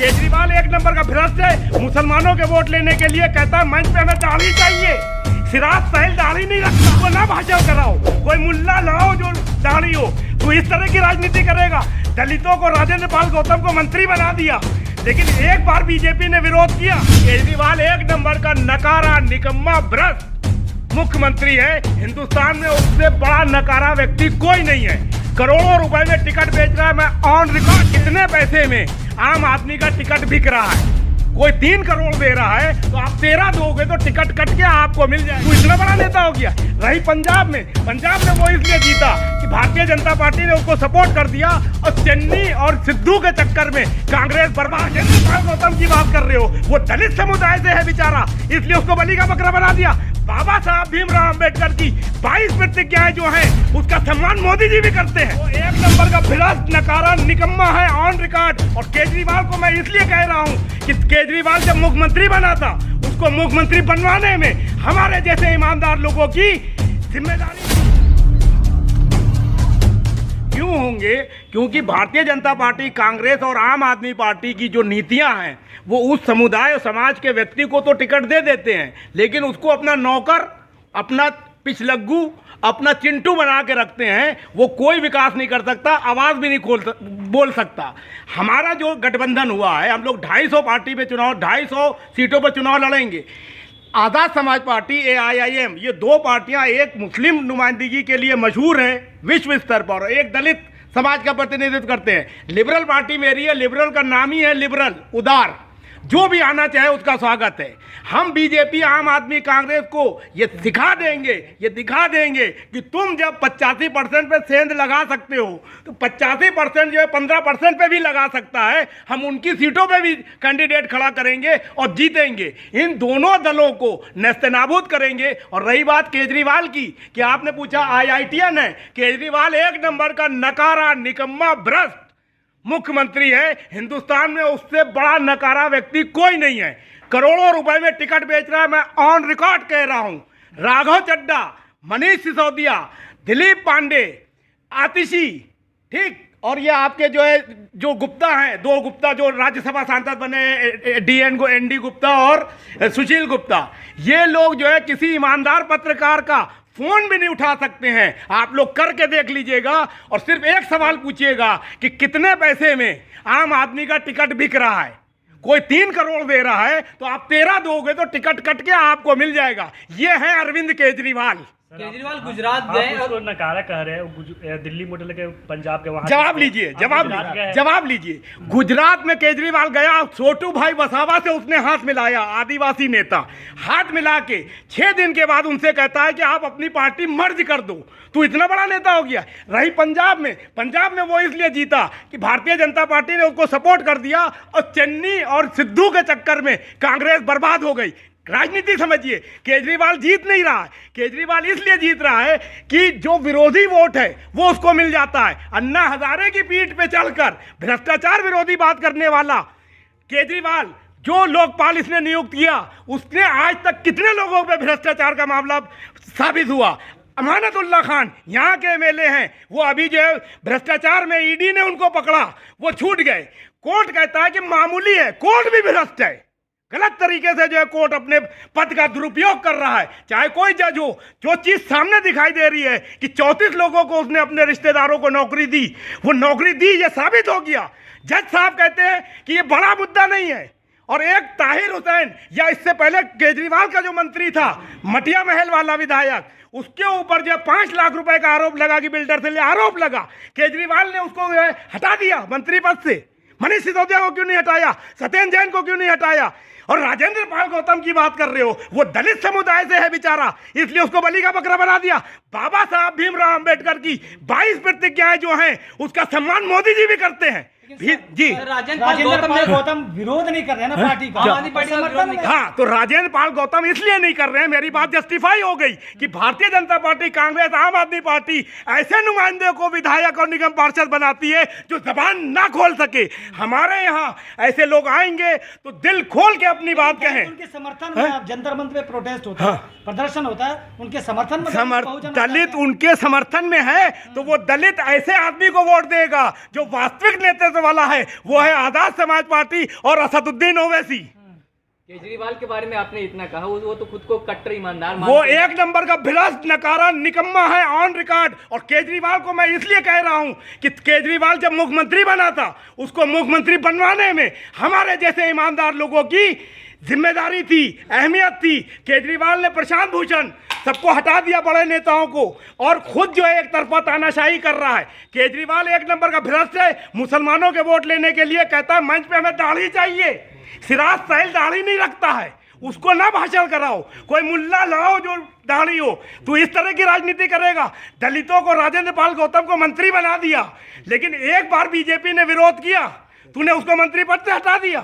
केजरीवाल एक नंबर का भ्रष्ट है। मुसलमानों के वोट लेने के लिए कहता है मंच पे हमें दाढ़ी चाहिए। सिराज सहल दाढ़ी नहीं रखता, वो ना भाषण कराओ, कोई मुल्ला लाओ जो दाढ़ी हो। तू इस तरह की राजनीति करेगा। दलितों को राजेंद्र पाल गौतम को मंत्री बना दिया, लेकिन एक बार बीजेपी ने विरोध किया। केजरीवाल एक नंबर का नकारा, निकम्मा, भ्रष्ट मुख्यमंत्री है। हिंदुस्तान में उससे बड़ा नकारा व्यक्ति कोई नहीं है। करोड़ों रुपए में टिकट बेच रहा है। मैं ऑन रिकॉर्ड, कितने पैसे में आम आदमी का टिकट बिक रहा है। कोई 3 करोड़ दे रहा है तो आप 13 दोगे तो टिकट कट के आपको मिल जाए। वो इतना बड़ा नेता हो गया। रही पंजाब में वो इसलिए जीता कि भारतीय जनता पार्टी ने उसको सपोर्ट कर दिया, और चन्नी और सिद्धू के चक्कर में कांग्रेस बर्बाद। गौतम की बात कर रहे हो, वो दलित समुदाय से है बेचारा, इसलिए उसको बलि का बकरा बना दिया। बाबा साहब भीमराव अंबेडकर की 22 प्रतिज्ञाएं जो हैं, उसका सम्मान मोदी जी भी करते हैं। वो एक नंबर का भ्रष्ट, नकारा, निकम्मा है, ऑन रिकॉर्ड। और केजरीवाल को मैं इसलिए कह रहा हूं कि केजरीवाल जब मुख्यमंत्री बना था, उसको मुख्यमंत्री बनवाने में हमारे जैसे ईमानदार लोगों की जिम्मेदारी क्यों होंगे? क्योंकि भारतीय जनता पार्टी, कांग्रेस और आम आदमी पार्टी की जो नीतियां हैं, वो उस समुदाय और समाज के व्यक्ति को तो टिकट दे देते हैं, लेकिन उसको अपना नौकर, अपना पिछलग्गू, अपना चिंटू बना के रखते हैं। वो कोई विकास नहीं कर सकता, आवाज़ भी नहीं बोल सकता। हमारा जो गठबंधन हुआ है, हम लोग 250 पार्टी पे चुनाव, 250 सीटों पर चुनाव लड़ेंगे। आज़ाद समाज पार्टी, AIIM, ये 2 पार्टियां एक मुस्लिम नुमाइंदगी के लिए मशहूर हैं विश्व स्तर पर, एक दलित समाज का प्रतिनिधित्व करते हैं। लिबरल पार्टी मेरी है। लिबरल का नाम ही है लिबरल, उदार। जो भी आना चाहे उसका स्वागत है। हम बीजेपी, आम आदमी, कांग्रेस को ये दिखा देंगे कि तुम जब 85% पे सेंध लगा सकते हो, तो 85% जो है 15% पे भी लगा सकता है। हम उनकी सीटों पे भी कैंडिडेट खड़ा करेंगे और जीतेंगे। इन दोनों दलों को नेस्तनाबूद करेंगे। और रही बात केजरीवाल की, कि आपने पूछा IITian है, केजरीवाल एक नंबर का नकारा, निकम्मा, भ्रष्ट मुख्यमंत्री है। हिंदुस्तान में उससे बड़ा नकारा व्यक्ति कोई नहीं है। करोड़ों रुपए में टिकट बेच रहा है। मैं ऑन रिकॉर्ड कह रहा हूं। राघव चड्ढा, मनीष सिसोदिया, दिलीप पांडे, आतिशी, ठीक, और ये आपके जो गुप्ता हैं, 2 गुप्ता जो राज्यसभा सांसद बने, ND गुप्ता और सुशील गुप्ता, ये लोग जो है किसी ईमानदार पत्रकार का फोन भी नहीं उठा सकते हैं। आप लोग करके देख लीजिएगा और सिर्फ एक सवाल पूछिएगा कि कितने पैसे में आम आदमी का टिकट बिक रहा है। कोई 3 करोड़ दे रहा है तो आप 13 दोगे तो टिकट कट के आपको मिल जाएगा। ये है अरविंद केजरीवाल। गुजरात गए और नकारा कह रहे हैं, दिल्ली मोडल के पंजाब के वहां। जवाब लीजिए। गुजरात में केजरीवाल गया, छोटू भाई वसावा से उसने हाथ मिलाया, आदिवासी नेता। हाथ मिला के 6 दिन के बाद उनसे कहता है कि आप अपनी पार्टी मर्ज कर दो। तू इतना बड़ा नेता हो गया। रही पंजाब में वो इसलिए जीता कि भारतीय जनता पार्टी ने उसको सपोर्ट कर दिया, और चन्नी और सिद्धू के चक्कर में कांग्रेस बर्बाद हो गई। राजनीति समझिए। केजरीवाल जीत नहीं रहा है। केजरीवाल इसलिए जीत रहा है कि जो विरोधी वोट है वो उसको मिल जाता है। अन्ना हजारे की पीठ पे चलकर भ्रष्टाचार विरोधी बात करने वाला केजरीवाल, जो लोकपाल इसने नियुक्त किया, उसने आज तक कितने लोगों पे भ्रष्टाचार का मामला साबित हुआ। अमानतुल्लाह खान यहाँ के MLA हैं, वो अभी जो है भ्रष्टाचार में ED ने उनको पकड़ा, वो छूट गए। कोर्ट कहता है कि मामूली है, कोर्ट भी भ्रष्ट है। गलत तरीके से जो है कोर्ट अपने पद का दुरुपयोग कर रहा है। चाहे कोई जज हो, जो चीज सामने दिखाई दे रही है कि 34 लोगों को उसने अपने रिश्तेदारों को नौकरी दी, वो नौकरी दी, ये साबित हो गया। जज साहब कहते हैं कि ये बड़ा मुद्दा नहीं है। और एक ताहिर हुसैन, या इससे पहले केजरीवाल का जो मंत्री था, मटिया महल वाला विधायक, उसके ऊपर जो 5 लाख रुपए का आरोप लगा कि बिल्डर से आरोप लगा, केजरीवाल ने उसको हटा दिया मंत्री पद से। मनीष सिसोदिया को क्यों नहीं हटाया? सत्येंद्र जैन को क्यों नहीं हटाया? और राजेंद्र पाल गौतम की बात कर रहे हो, वो दलित समुदाय से है बेचारा, इसलिए उसको बलि का बकरा बना दिया। बाबा साहब भीमराव अंबेडकर की 22 प्रतिज्ञाएं जो हैं, उसका सम्मान मोदी जी भी करते हैं। जी राजेंद्र पाल गौतम विरोध नहीं कर रहे हैं ना पार्टी का, आम आदमी पार्टी का विरोध नहीं कर रहे। हाँ, तो राजेंद्र पाल गौतम इसलिए नहीं कर रहे हैं, मेरी बात जस्टिफाई हो गई कि भारतीय जनता पार्टी, कांग्रेस, आम आदमी पार्टी ऐसे नुमाइंदे को विधायक और निगम पार्षद बनाती है जो जबान ना खोल सके। हमारे यहाँ ऐसे लोग आएंगे तो दिल खोल के अपनी बात कहें। उनके समर्थन में आप जंतर मंतर पे प्रोटेस्ट होता है, प्रदर्शन होता है, उनके समर्थन में दलित उनके समर्थन में है, तो वो दलित ऐसे आदमी को वोट देगा जो वास्तविक नेतृत्व वाला है वो है आजाद समाज पार्टी और असदुद्दीन ओवैसी। केजरीवाल के बारे में आपने इतना कहा, वो तो खुद को कट्टर ईमानदार वो मानते हैं। एक नंबर का भ्रष्ट नकारा निकम्मा है ऑन रिकॉर्ड। और केजरीवाल को मैं इसलिए कह रहा हूं कि केजरीवाल जब मुख्यमंत्री बना था उसको मुख्यमंत्री बनवाने में हमारे जैसे ईमानदार लोगों की जिम्मेदारी थी, अहमियत थी। केजरीवाल ने प्रशांत भूषण सबको हटा दिया, बड़े नेताओं को, और खुद जो है एक तरफा तानाशाही कर रहा है। केजरीवाल एक नंबर का भ्रष्ट है। मुसलमानों के वोट लेने के लिए कहता है मंच पे हमें दाढ़ी चाहिए। सिराज साहिल दाढ़ी नहीं रखता है, उसको ना भाषण कराओ, कोई मुल्ला लाओ जो दाढ़ी हो। तू इस तरह की राजनीति करेगा। दलितों को, राजेंद्र पाल गौतम को मंत्री बना दिया, लेकिन एक बार बीजेपी ने विरोध किया, तूने उसको मंत्री पद से हटा दिया।